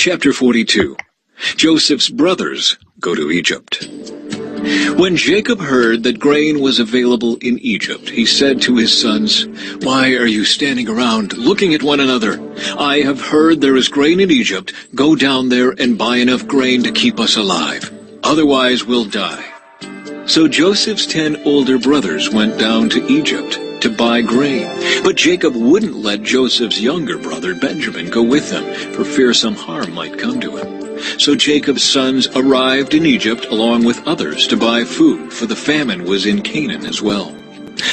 Chapter 42. Joseph's brothers go to Egypt. When Jacob heard that grain was available in Egypt, he said to his sons, "Why are you standing around looking at one another? I have heard there is grain in Egypt. Go down there and buy enough grain to keep us alive. Otherwise we'll die." So Joseph's 10 older brothers went down to Egypt to buy grain. But Jacob wouldn't let Joseph's younger brother Benjamin go with them, for fear some harm might come to him. So Jacob's sons arrived in Egypt along with others to buy food, for the famine was in Canaan as well.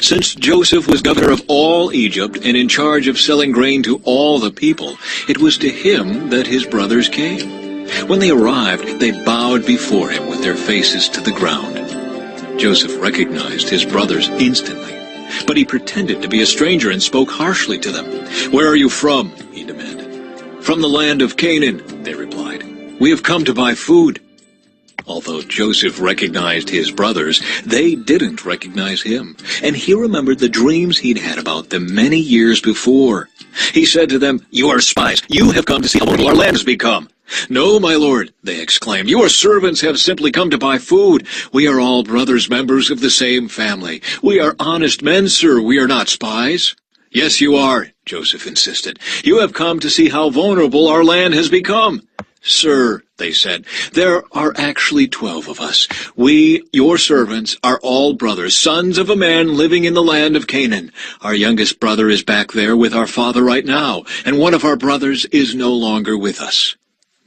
Since Joseph was governor of all Egypt and in charge of selling grain to all the people, it was to him that his brothers came. When they arrived, they bowed before him with their faces to the ground. Joseph recognized his brothers instantly, but he pretended to be a stranger and spoke harshly to them. "Where are you from?" he demanded. "From the land of Canaan," they replied. "We have come to buy food." Although Joseph recognized his brothers, they didn't recognize him, and he remembered the dreams he'd had about them many years before. He said to them, "You are spies. You have come to see how horrible our land has become." "No, my lord," they exclaimed. "Your servants have simply come to buy food. We are all brothers, members of the same family. We are honest men, sir. We are not spies." "Yes, you are," Joseph insisted. "You have come to see how vulnerable our land has become." "Sir," they said, "there are actually 12 of us. We, your servants, are all brothers, sons of a man living in the land of Canaan. Our youngest brother is back there with our father right now, and one of our brothers is no longer with us."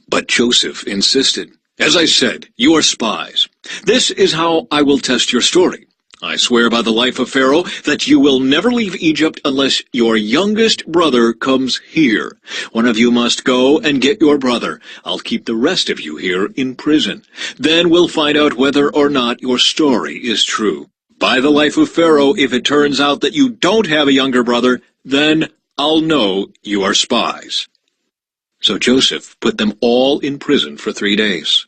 But Joseph insisted. "As I said, you are spies. This is how I will test your story. I swear by the life of Pharaoh that you will never leave Egypt unless your youngest brother comes here. One of you must go and get your brother. I'll keep the rest of you here in prison. Then we'll find out whether or not your story is true. By the life of Pharaoh, if it turns out that you don't have a younger brother, then I'll know you are spies." So Joseph put them all in prison for 3 days.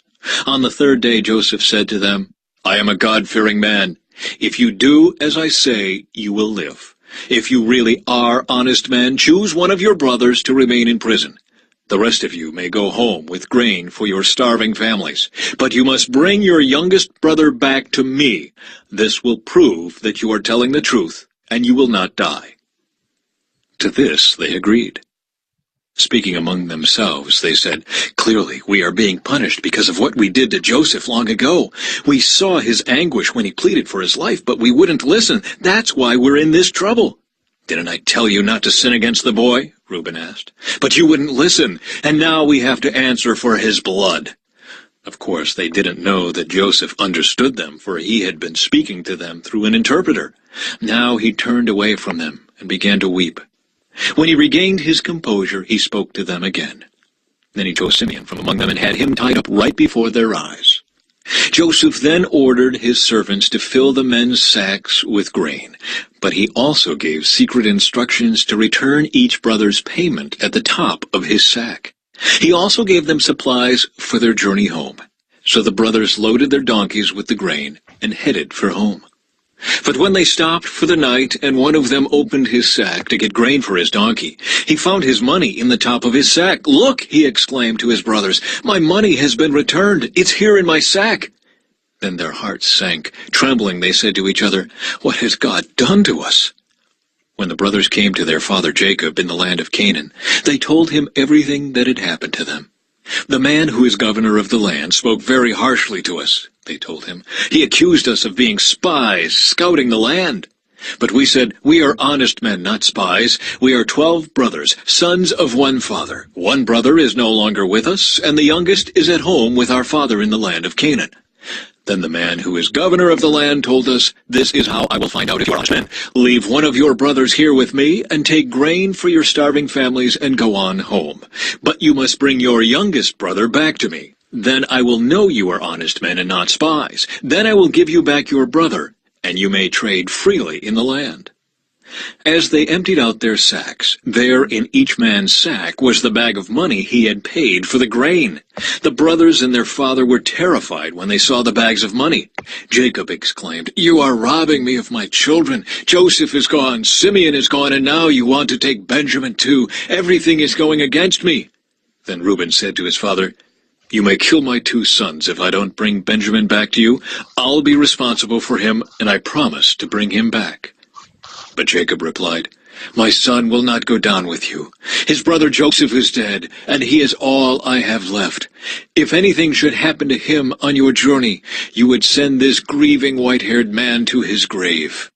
On the 3rd day Joseph said to them, "I am a God-fearing man. If you do as I say, you will live. If you really are honest men, choose one of your brothers to remain in prison. The rest of you may go home with grain for your starving families. But you must bring your youngest brother back to me. This will prove that you are telling the truth, and you will not die." To this they agreed. Speaking among themselves, they said, "Clearly we are being punished because of what we did to Joseph long ago. We saw his anguish when he pleaded for his life, but we wouldn't listen. That's why we're in this trouble." "Didn't I tell you not to sin against the boy?" Reuben asked. "But you wouldn't listen, and now we have to answer for his blood." Of course, they didn't know that Joseph understood them, for he had been speaking to them through an interpreter. Now he turned away from them and began to weep. When he regained his composure, he spoke to them again. Then he chose Simeon from among them and had him tied up right before their eyes. Joseph then ordered his servants to fill the men's sacks with grain, but he also gave secret instructions to return each brother's payment at the top of his sack. He also gave them supplies for their journey home. So the brothers loaded their donkeys with the grain and headed for home. But when they stopped for the night and one of them opened his sack to get grain for his donkey, he found his money in the top of his sack. "Look," he exclaimed to his brothers, "my money has been returned. It's here in my sack." Then their hearts sank. Trembling, they said to each other, "What has God done to us?" When the brothers came to their father Jacob in the land of Canaan, they told him everything that had happened to them. "The man who is governor of the land spoke very harshly to us," they told him. "He accused us of being spies, scouting the land. But we said, 'We are honest men, not spies. We are 12 brothers, sons of one father. One brother is no longer with us, and the youngest is at home with our father in the land of Canaan.' Then the man who is governor of the land told us, 'This is how I will find out if you are honest men. Leave one of your brothers here with me, and take grain for your starving families and go on home. But you must bring your youngest brother back to me. Then I will know you are honest men and not spies. Then I will give you back your brother, and you may trade freely in the land.' As they emptied out their sacks, there in each man's sack was the bag of money he had paid for the grain. The brothers and their father were terrified when they saw the bags of money. Jacob exclaimed, 'You are robbing me of my children. Joseph is gone, Simeon is gone, and now you want to take Benjamin too. Everything is going against me.' Then Reuben said to his father, "You may kill my 2 sons if I don't bring Benjamin back to you. I'll be responsible for him, and I promise to bring him back." But Jacob replied, "My son will not go down with you. His brother Joseph is dead, and he is all I have left. If anything should happen to him on your journey, you would send this grieving white-haired man to his grave."